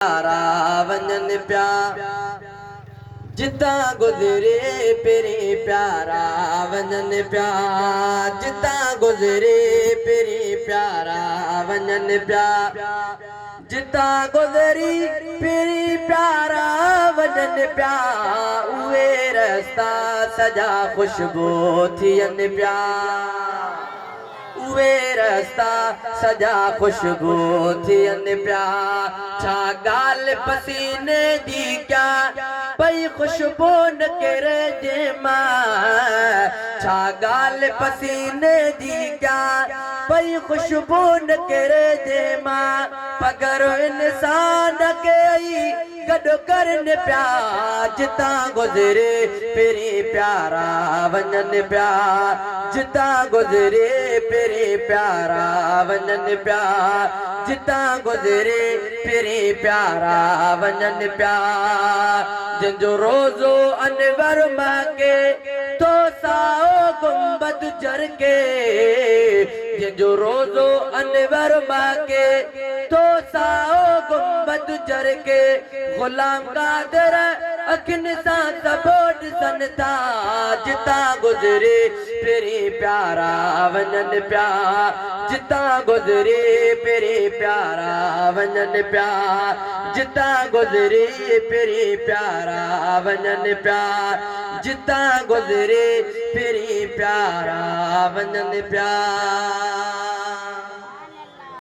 प्यारा वंजन प्या जिता गुजरे पेरी प्यारा वंजन प्या जिता गुजरे पेरी प्यारा वंजन प्या जिता गुजरी पेरी प्यारा वंजन प्या उहे रस्ता सजा खुशबू थियन प्या उहे रस्ता सजा खुशबू थियन प्या छा गाल पसीने दी क्या पई खुशबू न करे जे मां छा गाल पसीने दी क्या पई खुशबू न करे जे मां पगर इंसान के गॾु करन प्या जिता गुजरे पेरी प्यारा वंजन प्या जिता गुजरे पेरी प्यारा वंजन प्या जिता गुजरे पेरी प्यारा वंजन प्या जिंजो रोज़ो अनवर मांगे तो साओ गुंबद जर के जिंजो रोज़ो अनवर मांगे तो साओ गुंबद जर के गुलाम कादर अखिन सां सबोट सन था जिता गुजरे पेरी प्यारा वंजन प्या जिता गुजरे पेरी प्यारा वंजन प्या जिता गुजरे पेरी प्यारा वंजन प्या जिता गुजरे पेरी प्यारा वंजन प्या।